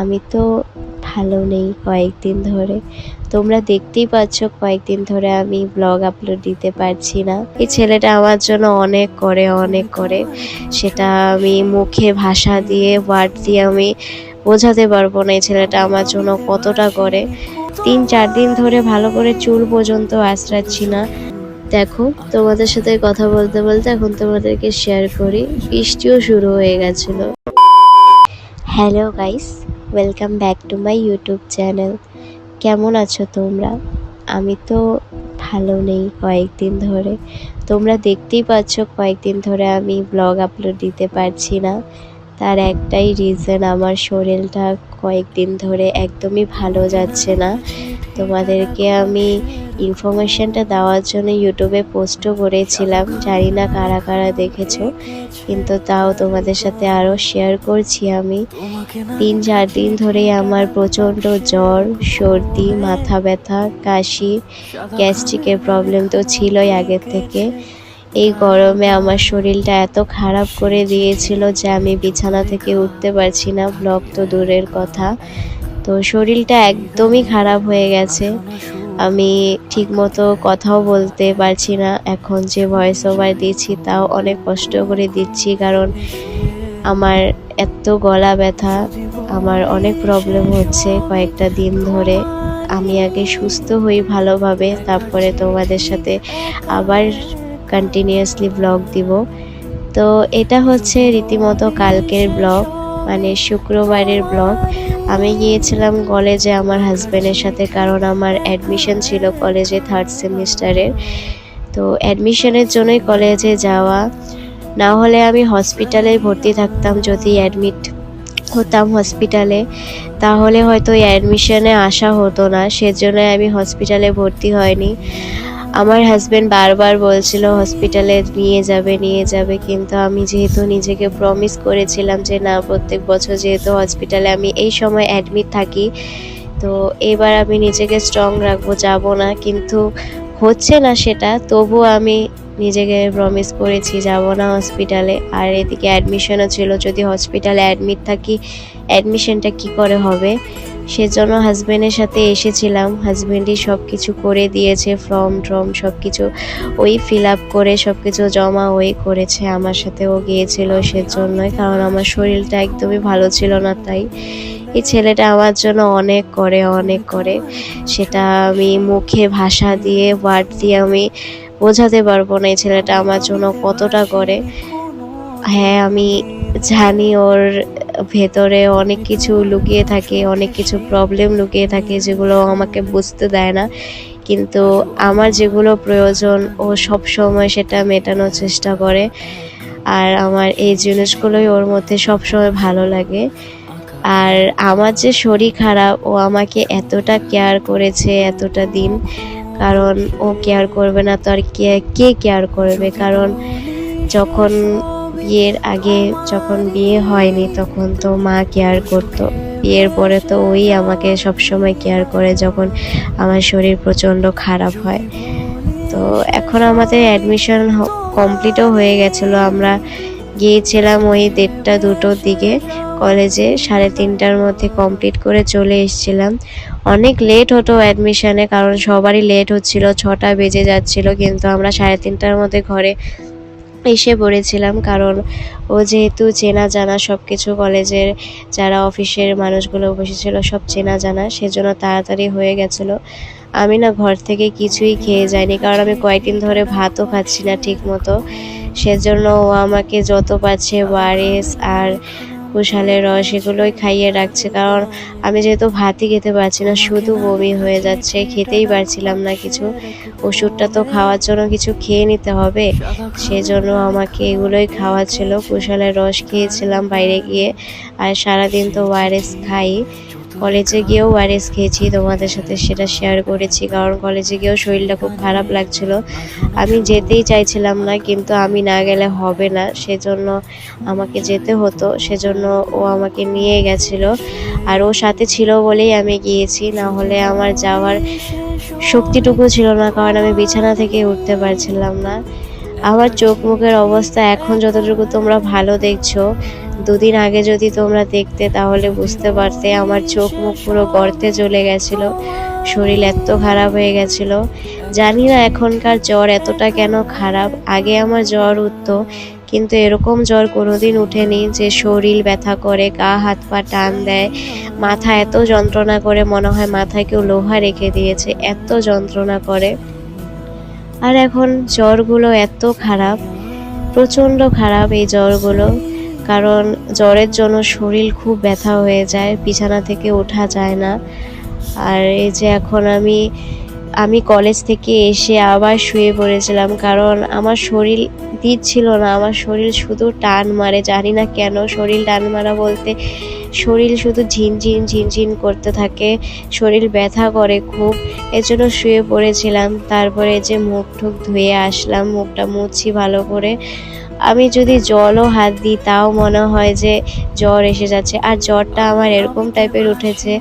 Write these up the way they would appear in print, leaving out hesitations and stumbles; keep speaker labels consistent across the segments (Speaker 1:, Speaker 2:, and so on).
Speaker 1: আমি তো ভালো নেই কয়েকদিন ধরে। তোমরা দেখতেই পাচ্ছ কয়েকদিন ধরে আমি ব্লগ আপলোড দিতে পারছি না। এই ছেলেটা আমার জন্য অনেক করে। সেটা আমি মুখে ভাষা দিয়ে ওয়ার্ড দিয়ে আমি বোঝাতে পারবো না এই ছেলেটা আমার জন্য কতটা করে। 3-4 দিন ধরে ভালো করে চুল পর্যন্ত আঁচড়াচ্ছি না। দেখো, তোমাদের সাথে কথা বলতে বলতে এখন তোমাদেরকে শেয়ার করি, বৃষ্টিও শুরু হয়ে গেছিল। Hello guys, welcome back to my YouTube channel. কেমন আছো তোমরা? আমি তো ভালো নেই কয়েকদিন ধরে। তোমরা দেখতেই পাচ্ছ কয়েকদিন ধরে আমি ব্লগ আপলোড দিতে পারছি না। তার একটাই রিজন, আমার শরীরটা কয়েকদিন ধরে একদমই ভালো যাচ্ছে না। তোমাদেরকে আমি ইনফরমেশনটা দেওয়ার জন্য ইউটিউবে পোস্টও করেছিলাম, জানি না কারা কারা দেখেছো, কিন্তু তাও তোমাদের সাথে আরও শেয়ার করছি। আমি 3-4 দিন ধরেই আমার প্রচণ্ড জ্বর, সর্দি, মাথা ব্যথা, কাশি, গ্যাস্ট্রিকের প্রবলেম তো ছিলই আগের থেকে। এই গরমে আমার শরীরটা এত খারাপ করে দিয়েছিল যে আমি বিছানা থেকে উঠতে পারছি না, ব্লগ তো দূরের কথা। তো শরীরটা একদমই খারাপ হয়ে গেছে। আমি ঠিকমতো কথাও বলতে পারছি না। এখন যে ভয়েস ওভার দিচ্ছি তাও অনেক কষ্ট করে দিচ্ছি, কারণ আমার এত গলা ব্যথা, আমার অনেক প্রবলেম হচ্ছে কয়েকটা দিন ধরে। আমি আগে সুস্থ হই ভালোভাবে, তারপরে তোমাদের সাথে আবার কন্টিনিউয়াসলি ব্লগ দিব। তো এটা হচ্ছে রীতিমতো কালকের ব্লগ, মানে শুক্রবারের ব্লগ। আমি গিয়েছিলাম কলেজে আমার হাজব্যান্ডের সাথে, কারণ আমার অ্যাডমিশন ছিল কলেজে 3rd সেমিস্টারের। তো অ্যাডমিশনের জন্যই কলেজে যাওয়া, না হলে আমি হসপিটালে ভর্তি থাকতাম। যদি অ্যাডমিট হতাম হসপিটালে তাহলে হয়তো এই অ্যাডমিশনে আসা হতো না, সেজন্য আমি হসপিটালে ভর্তি হয়নি। আমার হাজব্যান্ড বারবার বলছিল হসপিটালে নিয়ে যাবে, কিন্তু আমি যেহেতু নিজেকে প্রমিস করেছিলাম যে না, প্রত্যেক বছর যেহেতু হসপিটালে আমি এই সময় অ্যাডমিট থাকি, তো এবার আমি নিজেকে স্ট্রং রাখবো, যাব না। কিন্তু হচ্ছে না সেটা, তবুও আমি নিজেকে প্রমিস করেছি যাব না হসপিটালে। আর এদিকে অ্যাডমিশনও ছিল, যদি হসপিটালে অ্যাডমিট থাকি অ্যাডমিশনটা কি করে হবে। সেজন্য হাজব্যান্ডের সাথে এসেছিলাম, হাজব্যান্ডই সব কিছু করে দিয়েছে, ফর্ম টর্ম সব কিছু ওই ফিল আপ করে সব কিছু জমা ওই করেছে। আমার সাথেও গিয়েছিল সেজন্যই, কারণ আমার শরীরটা একদমই ভালো ছিল না। তাই এই ছেলেটা আমার জন্য অনেক করে। সেটা আমি মুখে ভাষা দিয়ে ওয়ার্ড দিয়ে আমি বোঝাতে পারবো না এই ছেলেটা আমার জন্য কতটা করে। হ্যাঁ, আমি জানি ওর ভেতরে অনেক কিছু লুকিয়ে থাকে, অনেক কিছু প্রবলেম লুকিয়ে থাকে যেগুলো আমাকে বুঝতে দেয় না, কিন্তু আমার যেগুলো প্রয়োজন ও সব সময় সেটা মেটানোর চেষ্টা করে। আর আমার এই জিনিসগুলোই ওর মধ্যে সবসময় ভালো লাগে। আর আমার যে শরীর খারাপ, ও আমাকে এতটা কেয়ার করেছে এতটা দিন, কারণ ও কেয়ার করবে না তো আর কে কেয়ার করবে। কারণ যখন বিয়ের আগে, যখন বিয়ে হয়নি তখন তো মা কেয়ার করতো, বিয়ের পরে তো ওই আমাকে সবসময় কেয়ার করে যখন আমার শরীর প্রচণ্ড খারাপ হয়। তো এখন আমাদের অ্যাডমিশন কমপ্লিটও হয়ে গেছিলো। আমরা গিয়েছিলাম ওই 1:30-2টোর দিকে কলেজে, 3:30টার মধ্যে কমপ্লিট করে চলে এসেছিলাম। অনেক লেট হতো অ্যাডমিশনে, কারণ সবারই লেট হচ্ছিল, 6টা বেজে যাচ্ছিল, কিন্তু আমরা 3:30টার মধ্যে ঘরে এসে পড়েছিলাম। কারণ ও যেহেতু চেনা জানা সব কিছু, কলেজের যারা অফিসের মানুষগুলো বসেছিল সব চেনা জানা, সেজন্য তাড়াতাড়ি হয়ে গেছিলো। আমি না ঘর থেকে কিছুই খেয়ে যাইনি, কারণ আমি কয়েকদিন ধরে ভাতও খাচ্ছি না ঠিক মতো। সেজন্য ও আমাকে যত পারছে ওআরএস আর কুশালের রস এগুলোই খাইয়ে রাখছে, কারণ আমি যেহেতু ভাতই খেতে পারছি না, শুধু বমি হয়ে যাচ্ছে, খেতেই পারছিলাম না কিছু। ওষুধটা তো খাওয়ার জন্য কিছু খেয়ে নিতে হবে, সেজন্য আমাকে এগুলোই খাওয়াচ্ছিল। কুশালের রস খেয়েছিলাম বাইরে গিয়ে, আর সারাদিন তো ওআরএস খাই। কলেজে গিয়েও ওআরএস খেয়েছি, তোমাদের সাথে সেটা শেয়ার করেছি, কারণ কলেজে গিয়েও শরীরটা খুব খারাপ লাগছিল। আমি যেতেই চাইছিলাম না, কিন্তু আমি না গেলে হবে না, সেজন্য আমাকে যেতে হতো। সেজন্য ও আমাকে নিয়ে গেছিল, আর ও সাথে ছিল বলেই আমি গিয়েছি, না হলে আমার যাওয়ার শক্তিটুকু ছিল না, কারণ আমি বিছানা থেকে উঠতে পারছিলাম না। আমার চোখ মুখের অবস্থা এখন যতটুকু তোমরা ভালো দেখছো, দুদিন আগে যদি তোমরা দেখতে তাহলে বুঝতে পারতে আমার চোখ মুখ পুরো গর্তে চলে গেছিল, শরীর এত খারাপ হয়ে গেছিল। জানি না এখনকার জ্বর এতটা কেন খারাপ। আগে আমার জ্বর উঠতো, কিন্তু এরকম জ্বর কোনোদিন উঠেনি যে শরীর ব্যথা করে, গা হাত পা টান দেয়, মাথা এত যন্ত্রণা করে মনে হয় মাথায় কেউ লোহা রেখে দিয়েছে, এত যন্ত্রণা করে। আর এখন জ্বরগুলো এত খারাপ, প্রচণ্ড খারাপ এই জ্বরগুলো। কারণ জ্বরের জন্য শরীর খুব ব্যথা হয়ে যায়, বিছানা থেকে ওঠা যায় না। আর এই যে এখন আমি কলেজ থেকে এসে আবার শুয়ে পড়েছিলাম, কারণ আমার শরীর দিচ্ছিল না, আমার শরীর শুধু টান মারে, জানি না কেন। শরীর টান মারা বলতে শরীর শুধু ঝিনঝিন ঝিনঝিন করতে থাকে, শরীর ব্যথা করে খুব, এজন্য শুয়ে পড়েছিলাম। তারপরে যে মুখ টুক ধুয়ে আসলাম, মুখটা মুছছি ভালো করে। আমি যদি জলও হাত দিই তাও মনে হয় যে জ্বর এসে যাচ্ছে। আর জ্বরটা আমার এরকম টাইপের উঠেছে,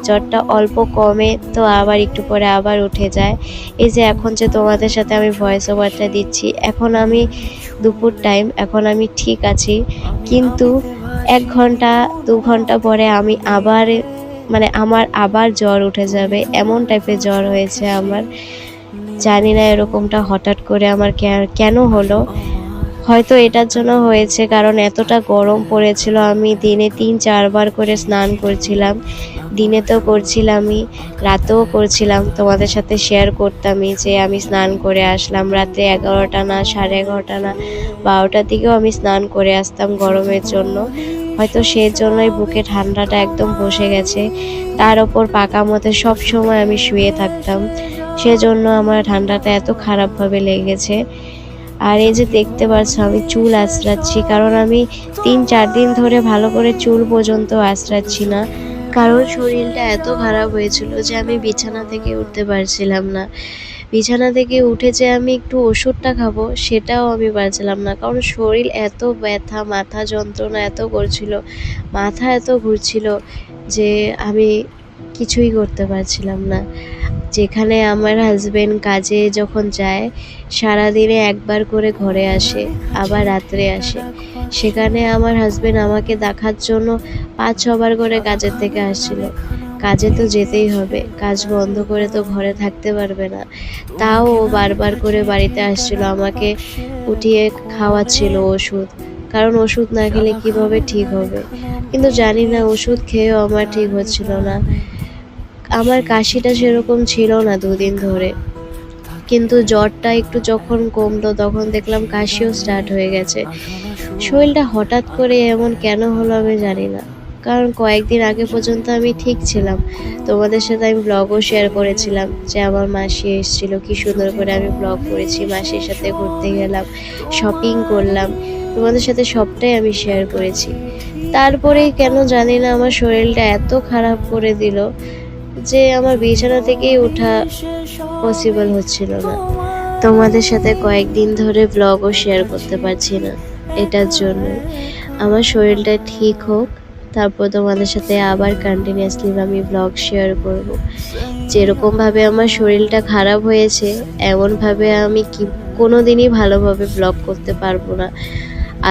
Speaker 1: জ্বরটা অল্প কমে তো আবার একটু পরে আবার উঠে যায়। এই যে এখন যে তোমাদের সাথে আমি ভয়েস ওভারটা দিচ্ছি, এখন আমি দুপুর টাইম, এখন আমি ঠিক আছি, কিন্তু 1 ঘন্টা 2 ঘন্টা পরে আমি আবার আমার আবার জ্বর উঠে যাবে, এমন টাইপের জ্বর হয়েছে আমার। জানি না এরকমটা হঠাৎ করে আমার কেন হলো। হয়তো এটার জন্য হয়েছে কারণ এতটা গরম পড়েছিল, আমি দিনে 3-4 বার করে স্নান করছিলাম। দিনে তো করছিলামই, রাতেও করছিলাম, তোমাদের সাথে শেয়ার করতামই যে আমি স্নান করে আসলাম। রাতে 11টা না, 11:30 না, 12টার দিকেও আমি স্নান করে আসতাম গরমের জন্য। হয়তো সেই জন্যই বুকে ঠান্ডাটা একদম বসে গেছে। তার ওপর পাকা মতে সব সময় আমি শুয়ে থাকতাম, সেজন্য আমার ঠান্ডাটা এত খারাপভাবে লেগেছে। আর এই যে দেখতে পাচ্ছ আমি চুল আঁচড়াচ্ছি, কারণ আমি 3-4 দিন ধরে ভালো করে চুল পর্যন্ত আঁচড়াচ্ছি না, কারণ শরীরটা এত খারাপ হয়েছিল যে আমি বিছানা থেকে উঠতে পারছিলাম না। বিছানা থেকে উঠে যে আমি একটু ওষুধটা খাবো সেটাও আমি পারছিলাম না, কারণ শরীর এত ব্যথা, মাথা যন্ত্রণা এত করছিল, মাথা এত ঘুরছিল যে আমি কিছুই করতে পারছিলাম না। যেখানে আমার হাজবেন্ড কাজে যখন যায়, সারাদিনে একবার করে ঘরে আসে, আবার রাত্রে আসে। সেখানে আমার হাজবেন্ড আমাকে দেখার জন্য 5-6 বার করে কাজের থেকে আসছিল। কাজে তো যেতেই হবে, কাজ বন্ধ করে তো ঘরে থাকতে পারবে না। তাও ও বারবার করে বাড়িতে আসছিল, আমাকে উঠিয়ে খাওয়াচ্ছিল ওষুধ, কারণ ওষুধ না খেলে কিভাবে ঠিক হবে। কিন্তু জানি না ওষুধ খেয়েও আমার ঠিক হচ্ছিল না। আমার কাশিটা সেরকম ছিল না 2 দিন ধরে, কিন্তু জ্বরটা একটু যখন কমলো তখন দেখলাম কাশিও স্টার্ট হয়ে গেছে। শরীরটা হঠাৎ করে এমন কেন হলো আমি জানি না, কারণ কয়েকদিন আগে পর্যন্ত আমি ঠিক ছিলাম। তোমাদের সাথে আমি ব্লগও শেয়ার করেছিলাম যে আমার মাসি এসেছিলো, কি সুন্দর করে আমি ব্লগ করেছি, মাসির সাথে ঘুরতে গেলাম, শপিং করলাম, তোমাদের সাথে সবটাই আমি শেয়ার করেছি। তারপরেই কেন জানি না আমার শরীরটা এত খারাপ করে দিল যে আমার বিছানা থেকেই ওঠা পসিবল হচ্ছিল না। তোমাদের সাথে কয়েকদিন ধরে ব্লগও শেয়ার করতে পারছি না, এটার জন্য। আমার শরীরটা ঠিক হোক, তারপর তোমাদের সাথে আবার কন্টিনিউয়াসলি আমি ব্লগ শেয়ার করব। যেরকমভাবে আমার শরীরটা খারাপ হয়েছে এমনভাবে আমি কোনো দিনই ভালোভাবে ব্লগ করতে পারবো না।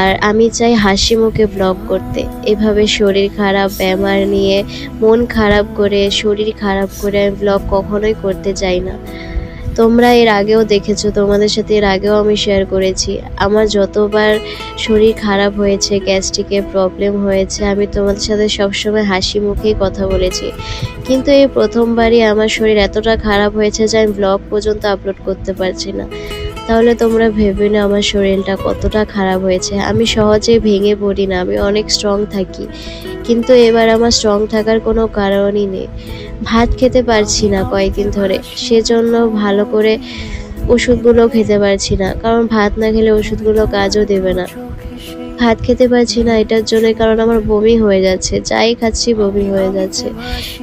Speaker 1: আর আমি চাই হাসি মুখে ব্লগ করতে, এভাবে শরীর খারাপ বেমার নিয়ে মন খারাপ করে শরীর খারাপ করে আমি ব্লগ কখনোই করতে চাই না। তোমরা এর আগেও দেখেছো, তোমাদের সাথে এর আগেও আমি শেয়ার করেছি আমার যতবার শরীর খারাপ হয়েছে, গ্যাস্ট্রিকের প্রবলেম হয়েছে, আমি তোমাদের সাথে সবসময় হাসি মুখেই কথা বলেছি। কিন্তু এই প্রথমবারই আমার শরীর এতটা খারাপ হয়েছে যে আমি ব্লগ পর্যন্ত আপলোড করতে পারছি না। তাহলে তোমরা ভেবে নাও আমার শরীরটা কতটা খারাপ হয়েছে। আমি সহজে ভেঙে পড়ি না, আমি অনেক স্ট্রং থাকি, কিন্তু এবার আমার স্ট্রং থাকার কোনো কারণই নেই। ভাত খেতে পারছি না কয়েকদিন ধরে, সেজন্য ভালো করে ওষুধগুলো খেতে পারছি না, কারণ ভাত না খেলে ওষুধগুলো কাজও দেবে না। ভাত খেতে পারছি না এটার জন্য, কারণ আমার বমি হয়ে যাচ্ছে, যাই খাচ্ছি বমি হয়ে যাচ্ছে।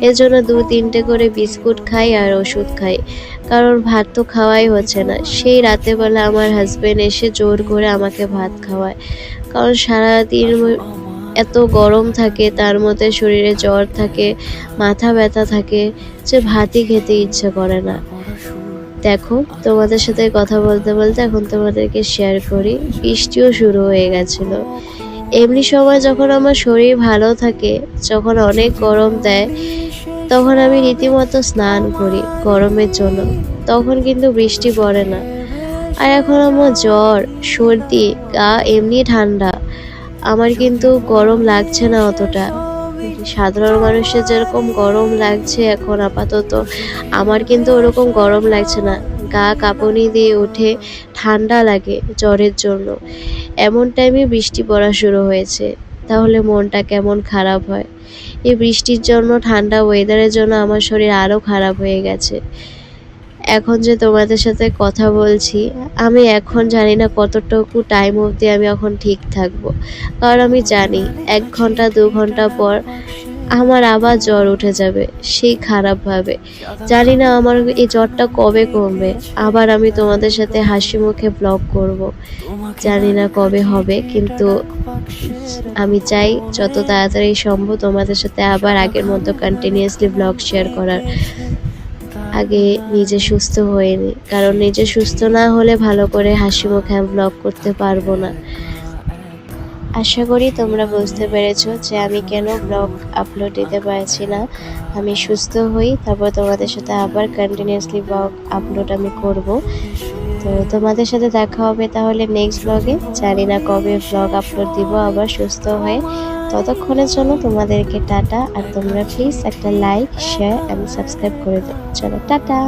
Speaker 1: এর জন্য 2-3টে করে বিস্কুট খাই আর ওষুধ খাই, কারণ ভাত তো খাওয়াই হচ্ছে না। সেই রাতেবেলা আমার হাজবেন্ড এসে জোর করে আমাকে ভাত খাওয়ায়, কারণ সারাদিন এত গরম থাকে, তার মধ্যে শরীরে জ্বর থাকে, মাথা ব্যথা থাকে, যে ভাতই খেতে ইচ্ছে করে না। দেখো তোমাদের সাথে কথা বলতে বলতে এখন তোমাদেরকে শেয়ার করি, বৃষ্টিও শুরু হয়ে গেছিল। এমনি সময় যখন আমার শরীর ভালো থাকে, যখন অনেক গরম দেয়, তখন আমি রীতিমতো স্নান করি গরমের জন্য। তখন কিন্তু বৃষ্টি পড়ে না। আর এখন আমার জ্বর, সর্দি, গা এমনি ঠান্ডা। আমার কিন্তু গরম লাগছে না অতটা। সাধারণ মানুষের যেরকম গরম লাগছে এখন আপাতত, আমার কিন্তু ওরকম গরম লাগছে না। গা কাঁপুনি দিয়ে ওঠে, ঠান্ডা লাগে জ্বরের জন্য। এমন টাইমে বৃষ্টি পড়া শুরু হয়েছে, তাহলে মনটা কেমন খারাপ হয়। এই বৃষ্টির জন্য, ঠান্ডা ওয়েদারের জন্য আমার শরীর আরও খারাপ হয়ে গেছে। এখন যে তোমাদের সাথে কথা বলছি, আমি এখন জানি না কতটুকু টাইম অবধি আমি এখন ঠিক থাকবো। কারণ আমি জানি 1 ঘন্টা 2 ঘন্টা পর আমার আবার জ্বর উঠে যাবে, সেই খারাপভাবে। জানি না আমার এই জ্বরটা কবে কমবে। আবার আমি তোমাদের সাথে হাসি মুখে ব্লগ করব। জানি না কবে হবে, কিন্তু আমি চাই যত তাড়াতাড়ি সম্ভব তোমাদের সাথে আবার আগের মতো কন্টিনিউয়াসলি ব্লগ শেয়ার করার। আগে নিজে সুস্থ হয়ে নিই, কারণ নিজে সুস্থ না হলে ভালো করে হাসি মুখে আমি ব্লগ করতে পারবো না। আশা করি তোমরা বুঝতে পেরেছো যে আমি কেন ব্লগ আপলোড দিতে পারছি না। আমি সুস্থ হই, তারপর তোমাদের সাথে আবার কন্টিনিউয়াসলি ব্লগ আপলোড আমি করব। তো তোমাদের সাথে দেখা হবে তাহলে নেক্সট ব্লগে। জানি না কবে ব্লগ আপলোড দিব আবার সুস্থ হয়ে। ততক্ষণের জন্য তোমাদেরকে টাটা। আর তোমরা প্লিজ একটা লাইক, শেয়ার অ্যান্ড সাবস্ক্রাইব করে দাও। চলো টাটা।